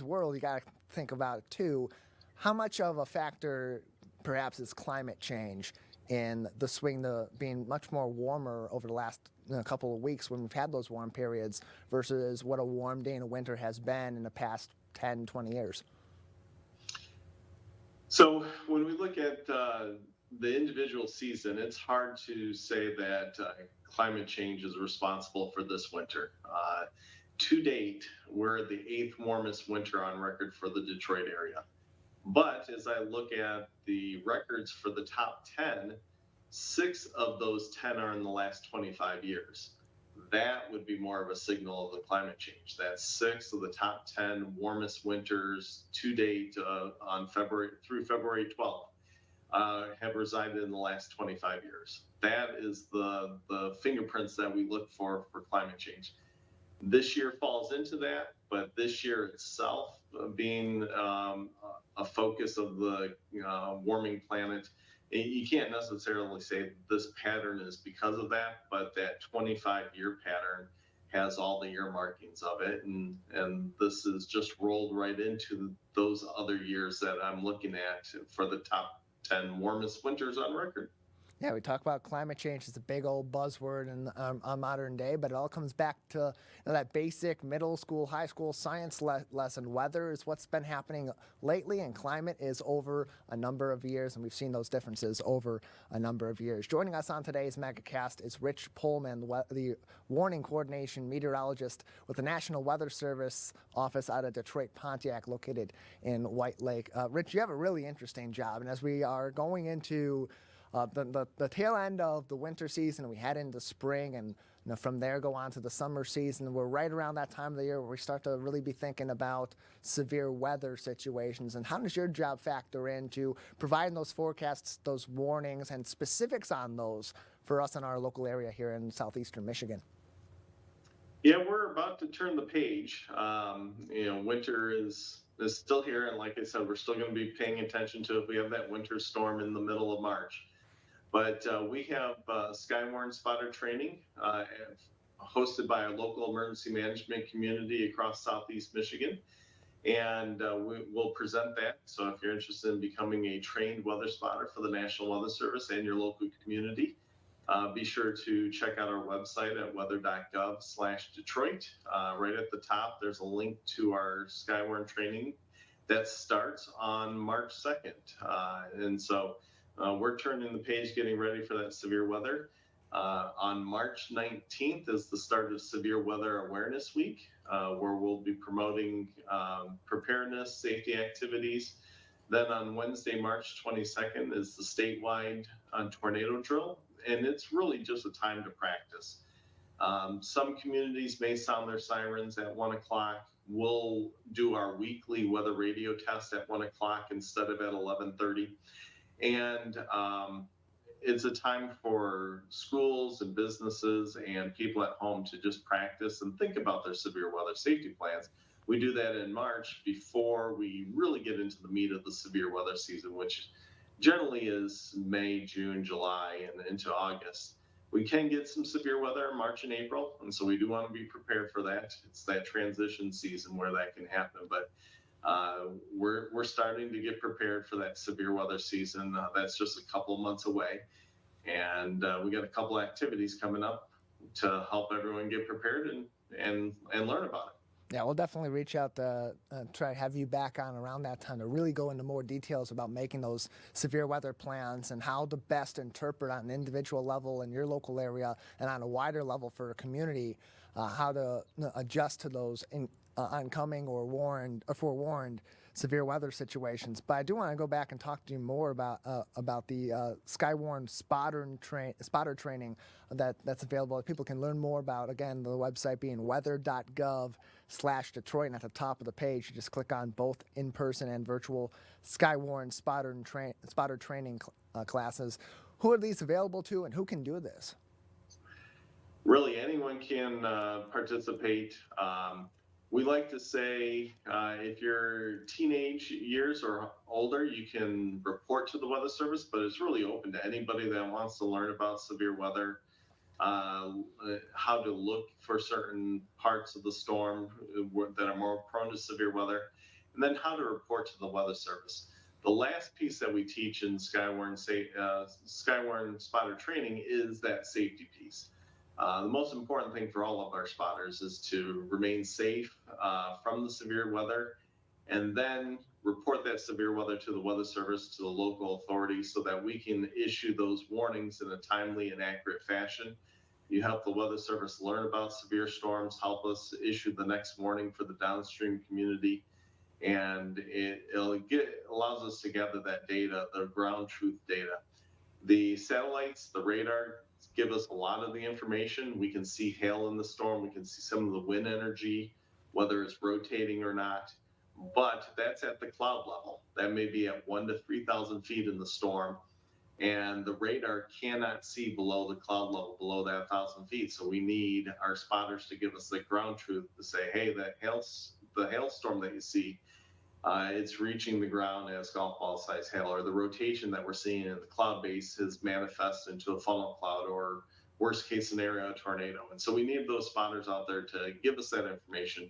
Speaker 8: world, you got to think about it too. How much of a factor perhaps is climate change in the swing to being much more warmer over the last couple of weeks when we've had those warm periods versus what a warm day in a winter has been in the past 10, 20 years?
Speaker 18: So when we look at the individual season, it's hard to say that climate change is responsible for this winter. To date, we're the 8th warmest winter on record for the Detroit area. But as I look at the records for the top 10, 6 of those 10 are in the last 25 years. That would be more of a signal of the climate change. That's 6 of the top 10 warmest winters to date through February 12th have resided in the last 25 years. That is the fingerprints that we look for climate change. This year falls into that, but this year itself being a focus of the warming planet, you can't necessarily say this pattern is because of that, but that 25-year pattern has all the year markings of it, and this is just rolled right into those other years that I'm looking at for the top 10 warmest winters on record.
Speaker 8: Yeah, we talk about climate change as a big old buzzword in modern day, but it all comes back to that basic middle school, high school science lesson. Weather is what's been happening lately, and climate is over a number of years, and we've seen those differences over a number of years. Joining us on today's Megacast is Rich Pullman, the warning coordination meteorologist with the National Weather Service office out of Detroit Pontiac, located in White Lake. Rich, you have a really interesting job, and as we are going into the tail end of the winter season, we head into spring, and from there go on to the summer season. We're right around that time of the year where we start to really be thinking about severe weather situations. And how does your job factor into providing those forecasts, those warnings, and specifics on those for us in our local area here in southeastern Michigan?
Speaker 18: Yeah, we're about to turn the page. Winter is still here, and like I said, we're still going to be paying attention to if we have that winter storm in the middle of March. But we have Skywarn spotter training hosted by our local emergency management community across southeast Michigan. And we'll present that. So if you're interested in becoming a trained weather spotter for the National Weather Service and your local community, be sure to check out our website at weather.gov/Detroit. Right at the top, there's a link to our Skywarn training that starts on March 2nd. And so we're turning the page, getting ready for that severe weather. On March 19th is the start of Severe Weather Awareness Week, where we'll be promoting preparedness, safety activities. Then on Wednesday, March 22nd is the statewide tornado drill, and it's really just a time to practice. Some communities may sound their sirens at 1 o'clock. We'll do our weekly weather radio test at 1 o'clock instead of at 11:30. And it's a time for schools and businesses and people at home to just practice and think about their severe weather safety plans. We do that in March before we really get into the meat of the severe weather season, which generally is May, June, July, and into August. We can get some severe weather in March and April, and so we do want to be prepared for that. It's that transition season where that can happen, but we're starting to get prepared for that severe weather season. That's just a couple months away, and we got a couple activities coming up to help everyone get prepared and learn about it.
Speaker 8: Yeah, we'll definitely reach out to try to have you back on around that time to really go into more details about making those severe weather plans and how to best interpret on an individual level in your local area and on a wider level for a community, how to adjust to those oncoming or forewarned severe weather situations. But I do want to go back and talk to you more about the Skywarn spotter training that's available. People can learn more about, again, the website being weather.gov/Detroit, and at the top of the page you just click on both in-person and virtual Skywarn spotter training classes. Who are these available to, and who can do this?
Speaker 18: Really, anyone can participate. We like to say if you're teenage years or older, you can report to the Weather Service, but it's really open to anybody that wants to learn about severe weather, how to look for certain parts of the storm that are more prone to severe weather, and then how to report to the Weather Service. The last piece that we teach in Skywarn spotter training is that safety piece. The most important thing for all of our spotters is to remain safe from the severe weather, and then report that severe weather to the Weather Service, to the local authorities, so that we can issue those warnings in a timely and accurate fashion. You help the Weather Service learn about severe storms, help us issue the next warning for the downstream community, and it allows us to gather that data, the ground truth data. The satellites, the radar, give us a lot of the information. We can see hail in the storm. We can see some of the wind energy, whether it's rotating or not. But that's at the cloud level. That may be at 1,000 to 3,000 feet in the storm. And the radar cannot see below the cloud level, below that 1,000 feet. So we need our spotters to give us the ground truth to say, hey, the hailstorm that you see, it's reaching the ground as golf ball size hail, or the rotation that we're seeing in the cloud base has manifested into a funnel cloud, or worst case scenario, a tornado. And so we need those spotters out there to give us that information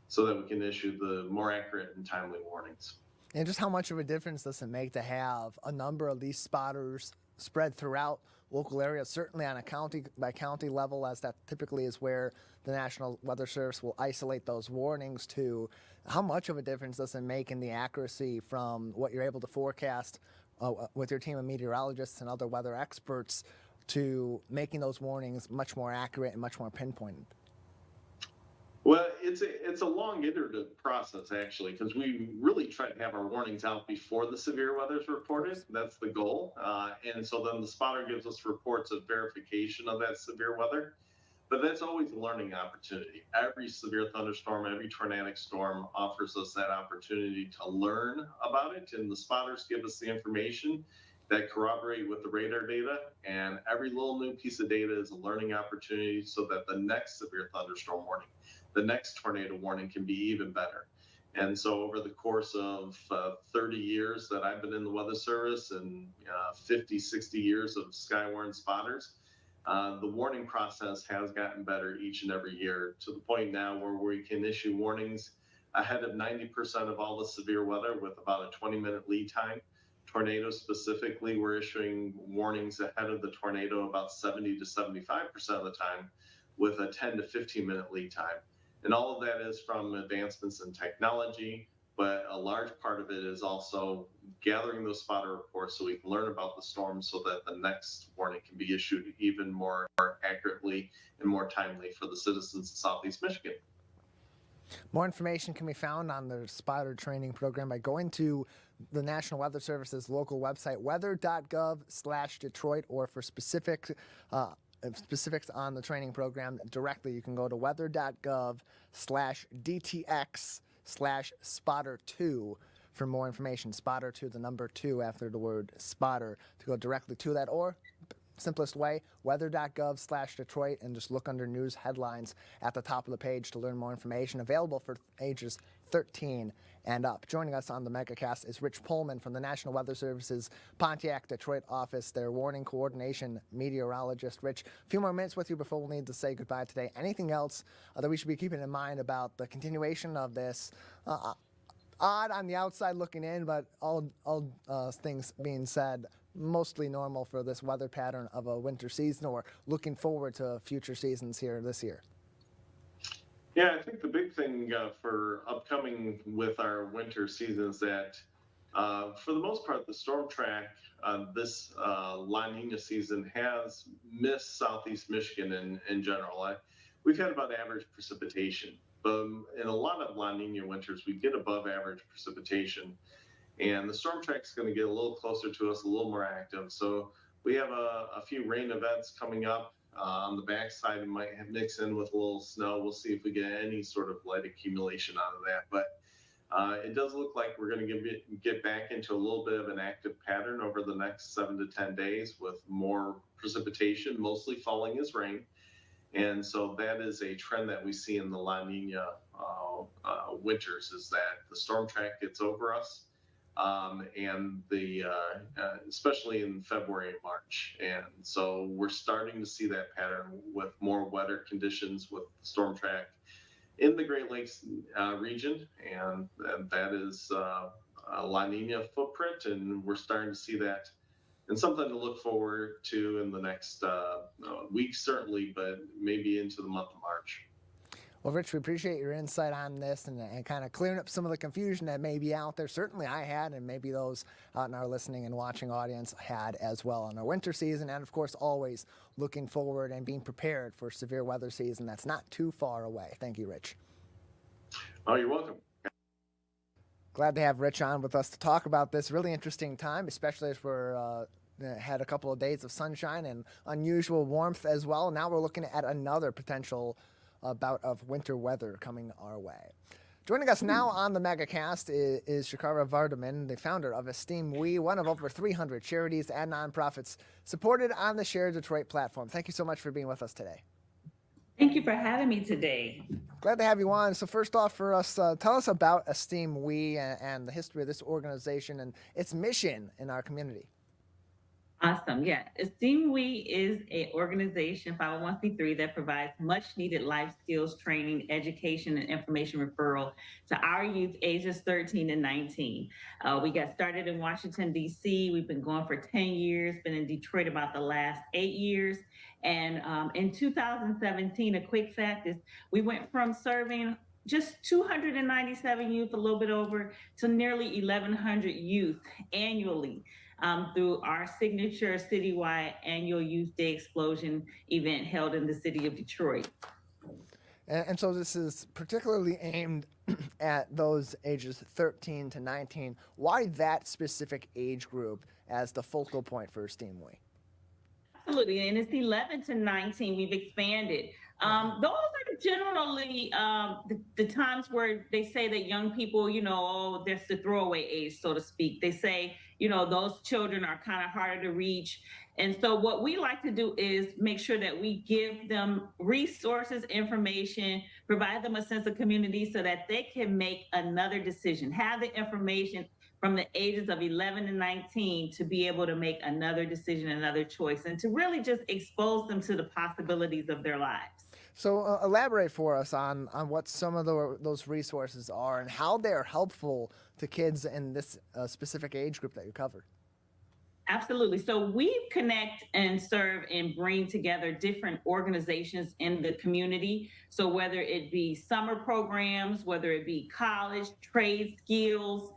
Speaker 18: so that we can issue the more accurate and timely warnings.
Speaker 8: And just how much of a difference does it make to have a number of these spotters spread throughout local areas, certainly on a county by county level, as that typically is where the National Weather Service will isolate those warnings to? How much of a difference does it make in the accuracy from what you're able to forecast with your team of meteorologists and other weather experts to making those warnings much more accurate and much more pinpointed?
Speaker 18: Well, it's a long iterative process, actually, because we really try to have our warnings out before the severe weather is reported. That's the goal. And so then the spotter gives us reports of verification of that severe weather. But that's always a learning opportunity. Every severe thunderstorm, every tornadic storm offers us that opportunity to learn about it. And the spotters give us the information that corroborate with the radar data. And every little new piece of data is a learning opportunity so that the next severe thunderstorm warning, the next tornado warning can be even better. And so over the course of 30 years that I've been in the Weather Service and 50, 60 years of Skywarn spotters, the warning process has gotten better each and every year, to the point now where we can issue warnings ahead of 90% of all the severe weather with about a 20-minute lead time. Tornadoes specifically, we're issuing warnings ahead of the tornado about 70 to 75% of the time with a 10 to 15-minute lead time. And all of that is from advancements in technology, but a large part of it is also gathering those spotter reports so we can learn about the storm so that the next warning can be issued even more accurately and more timely for the citizens of Southeast Michigan.
Speaker 8: More information can be found on the spotter training program by going to the National Weather Service's local website, weather.gov/Detroit, or for specifics on the training program directly, you can go to weather.gov/DTX/spotter2 for more information. Spotter 2, the number 2 after the word spotter, to go directly to that, or simplest way, weather.gov/Detroit, and just look under news headlines at the top of the page to learn more information. Available for ages 13 and up. Joining us on the Megacast is Rich Pullman from the National Weather Service's Pontiac, Detroit office, their warning coordination meteorologist. Rich, a few more minutes with you before we'll need to say goodbye today. Anything else that we should be keeping in mind about the continuation of this odd on the outside looking in, but all things being said, mostly normal for this weather pattern of a winter season, or looking forward to future seasons here this year?
Speaker 18: Yeah, I think the big thing for upcoming with our winter season is that for the most part, the storm track this La Nina season has missed Southeast Michigan in general. We've had about average precipitation, but in a lot of La Nina winters, we get above average precipitation. And the storm track is going to get a little closer to us, a little more active. So we have a few rain events coming up. On the backside, it might mix in with a little snow. We'll see if we get any sort of light accumulation out of that. But it does look like we're going to get back into a little bit of an active pattern over the next 7 to 10 days with more precipitation, mostly falling as rain. And so that is a trend that we see in the La Nina winters, is that the storm track gets over us. And especially in February and March. And so we're starting to see that pattern with more wetter conditions with the storm track in the Great Lakes region. And that is La Nina footprint, and we're starting to see that. And something to look forward to in the next week, certainly, but maybe into the month of March.
Speaker 8: Well, Rich, we appreciate your insight on this and kind of clearing up some of the confusion that may be out there. Certainly I had, and maybe those out in our listening and watching audience had as well in our winter season. And, of course, always looking forward and being prepared for severe weather season that's not too far away. Thank you, Rich.
Speaker 18: Oh, you're welcome.
Speaker 8: Glad to have Rich on with us to talk about this really interesting time, especially as we're had a couple of days of sunshine and unusual warmth as well. Now we're looking at another potential bout of winter weather coming our way. Joining us now on the Megacast is Shecara Vardiman, the founder of Esteem We, one of over 300 charities and nonprofits supported on the Share Detroit platform. Thank you so much for being with us today.
Speaker 19: Thank you for having me today.
Speaker 8: Glad to have you on. So first off for us, tell us about Esteem We and the history of this organization and its mission in our community.
Speaker 19: Awesome. Yeah. Esteem We is an organization, 501c3, that provides much needed life skills training, education, and information referral to our youth ages 13 and 19. We got started in Washington, D.C. We've been going for 10 years, been in Detroit about the last 8 years. And in 2017, a quick fact is we went from serving just 297 youth, a little bit over, to nearly 1,100 youth annually. Through our signature citywide annual Youth Day Explosion event held in the city of Detroit.
Speaker 8: And so this is particularly aimed at those ages 13 to 19. Why that specific age group as the focal point for Esteem We?
Speaker 19: Absolutely, and it's 11 to 19. We've expanded. Those are generally the times where they say that young people, that's the throwaway age, so to speak. They say, those children are kind of harder to reach. And so what we like to do is make sure that we give them resources, information, provide them a sense of community so that they can make another decision, have the information from the ages of 11 and 19 to be able to make another decision, another choice, and to really just expose them to the possibilities of their lives.
Speaker 8: So elaborate for us on what some of those resources are and how they're helpful to kids in this specific age group that you covered.
Speaker 19: Absolutely. So we connect and serve and bring together different organizations in the community. So whether it be summer programs, whether it be college, trade skills,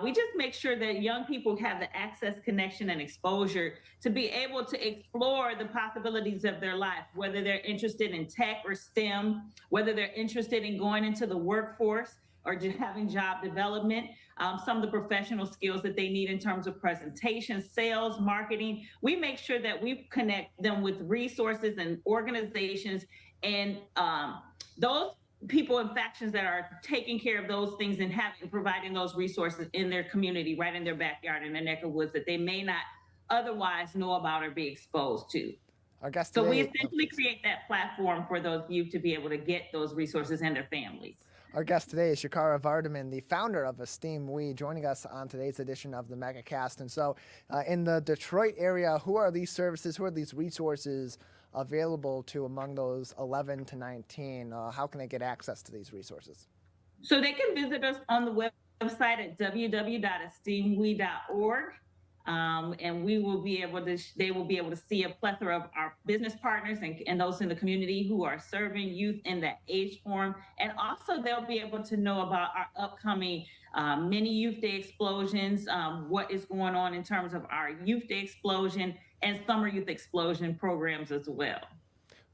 Speaker 19: we just make sure that young people have the access, connection, and exposure to be able to explore the possibilities of their life, whether they're interested in tech or STEM, whether they're interested in going into the workforce or just having job development, some of the professional skills that they need in terms of presentation, sales, marketing. We make sure that we connect them with resources and organizations and those people and factions that are taking care of those things and providing those resources in their community, right in their backyard, in their neck of woods that they may not otherwise know about or be exposed to. So we essentially create that platform for those youth to be able to get those resources and their families.
Speaker 8: Our guest today is Shecara Vardiman, the founder of Esteem We, joining us on today's edition of the Megacast. And so in the Detroit area, who are these services, who are these resources available to among those 11 to 19? How can they get access to these resources?
Speaker 19: So they can visit us on the website at www.esteemwe.org. And we will be able to, they will be able to see a plethora of our business partners and those in the community who are serving youth in that age form. And also they'll be able to know about our upcoming mini Youth Day Explosions, what is going on in terms of our Youth Day Explosion and Summer Youth Explosion programs as well.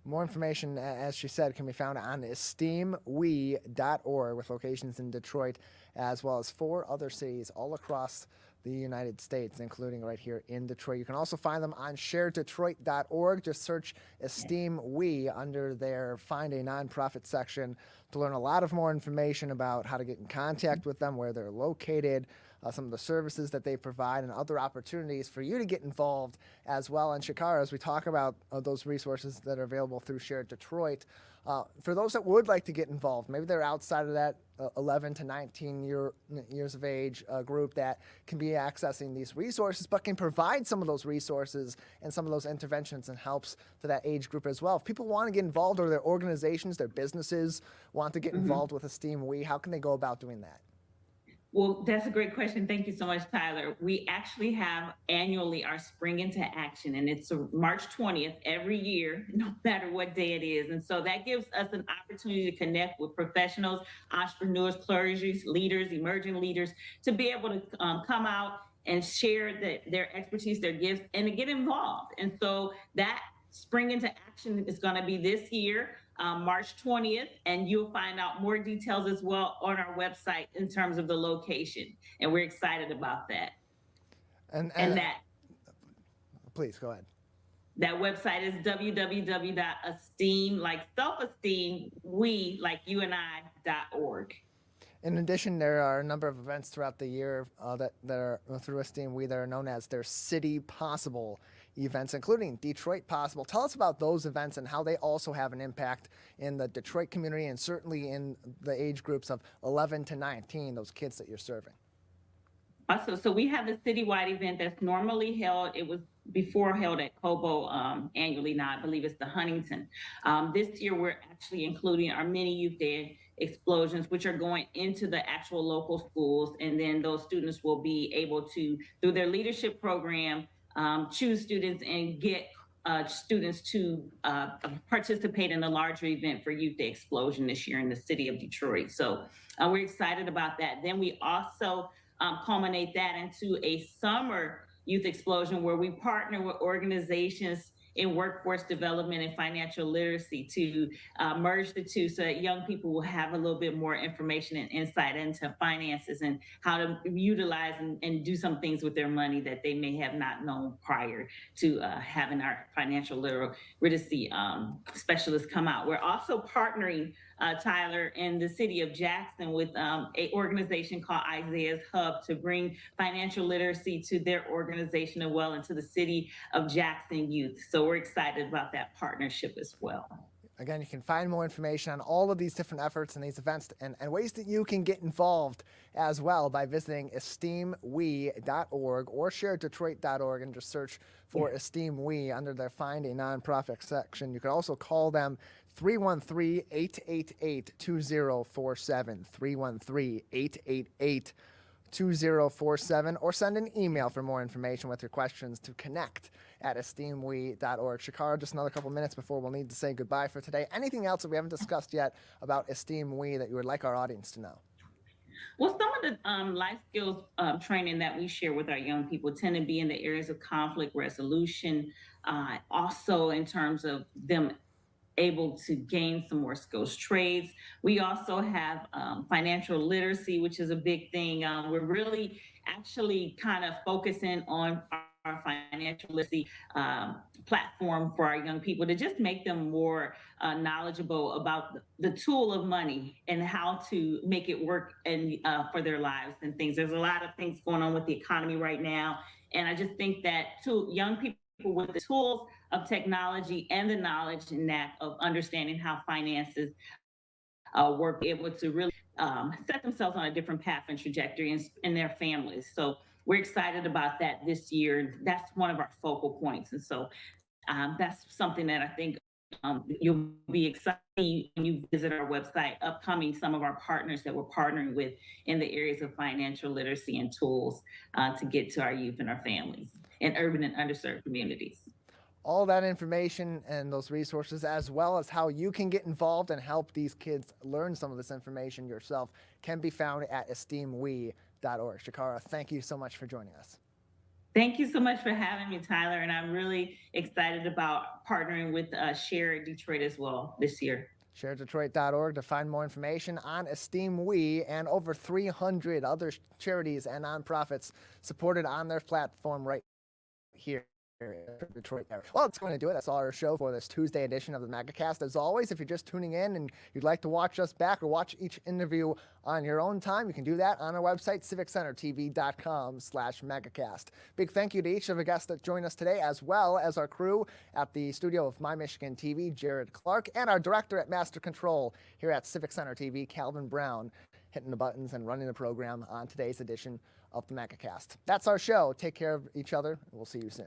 Speaker 8: More information, as she said, can be found on esteemwe.org with locations in Detroit, as well as 4 other cities all across the United States, including right here in Detroit. You can also find them on sharedetroit.org. Just search Esteem We under their Find a Nonprofit section to learn a lot of more information about how to get in contact with them, where they're located, some of the services that they provide, and other opportunities for you to get involved as well. And Shecara, as we talk about those resources that are available through Share Detroit, for those that would like to get involved, maybe they're outside of that 11 to 19 years of age group that can be accessing these resources, but can provide some of those resources and some of those interventions and helps to that age group as well. If people want to get involved, or their organizations, their businesses want to get involved with Esteem We, how can they go about doing that?
Speaker 19: Well, that's a great question. Thank you so much, Tyler. We actually have annually our Spring into Action, and it's March 20th every year, no matter what day it is. And so that gives us an opportunity to connect with professionals, entrepreneurs, clergy, leaders, emerging leaders, to be able to come out and share their expertise, their gifts, and to get involved. And so that Spring into Action is going to be this year. March 20th, and you'll find out more details as well on our website in terms of the location. And we're excited about that.
Speaker 8: And
Speaker 19: that.
Speaker 8: Please go ahead.
Speaker 19: That website is www.esteem, like self-esteem, we, like you and I.org.
Speaker 8: In addition, there are a number of events throughout the year that are through Esteem We that are known as their City Possible events, including Detroit Possible. Tell us about those events and how they also have an impact in the Detroit community and certainly in the age groups of 11 to 19, those kids that you're serving.
Speaker 19: Also, so we have the citywide event that's normally held. It was before held at Cobo annually. Now I believe it's the Huntington. This year we're actually including our mini youth day explosions, which are going into the actual local schools, and then those students will be able to, through their leadership program, choose students and get students to participate in a larger event for Youth Day Explosion this year in the city of Detroit. So we're excited about that. Then we also culminate that into a summer Youth Explosion where we partner with organizations in workforce development and financial literacy to merge the two so that young people will have a little bit more information and insight into finances and how to utilize and do some things with their money that they may have not known prior to having our financial literacy specialists come out. We're also partnering, Tyler, in the city of Jackson with an organization called Isaiah's Hub to bring financial literacy to their organization as well and to the city of Jackson youth. So we're excited about that partnership as well.
Speaker 8: Again, you can find more information on all of these different efforts and these events and ways that you can get involved as well by visiting esteemwe.org or sharedetroit.org and just search for Esteem We under their Find a Nonprofit section. You can also call them 313-888-2047, 313-888-2047, or send an email for more information with your questions to connect@esteemwe.org. Shecara, just another couple minutes before we'll need to say goodbye for today. Anything else that we haven't discussed yet about Esteem We that you would like our audience to know?
Speaker 19: Well, some of the life skills training that we share with our young people tend to be in the areas of conflict resolution, also in terms of them able to gain some more skills trades. We also have financial literacy, which is a big thing. We're really actually kind of focusing on our financial literacy platform for our young people to just make them more knowledgeable about the tool of money and how to make it work and for their lives and things. There's a lot of things going on with the economy right now. And I just think that young people with the tools of technology and the knowledge and knack of understanding how finances work, able to really set themselves on a different path and trajectory in their families. So we're excited about that this year. That's one of our focal points. And so that's something that I think you'll be excited when you visit our website, upcoming some of our partners that we're partnering with in the areas of financial literacy and tools to get to our youth and our families in urban and underserved communities.
Speaker 8: All that information and those resources, as well as how you can get involved and help these kids learn some of this information yourself, can be found at esteemwe.org. Shecara, thank you so much for joining us.
Speaker 19: Thank you so much for having me, Tyler. And I'm really excited about partnering with Share Detroit as well this year.
Speaker 8: ShareDetroit.org to find more information on Esteem We and over 300 other charities and nonprofits supported on their platform right here in Detroit area. Well, it's going to do it. That's all our show for this Tuesday edition of the Megacast. As always, if you're just tuning in and you'd like to watch us back or watch each interview on your own time, you can do that on our website, civiccentertv.com/Megacast. Big thank you to each of the guests that joined us today, as well as our crew at the studio of My Michigan TV, Jared Clark, and our director at Master Control here at Civic Center TV, Calvin Brown, hitting the buttons and running the program on today's edition of the Megacast. That's our show. Take care of each other, and we'll see you soon.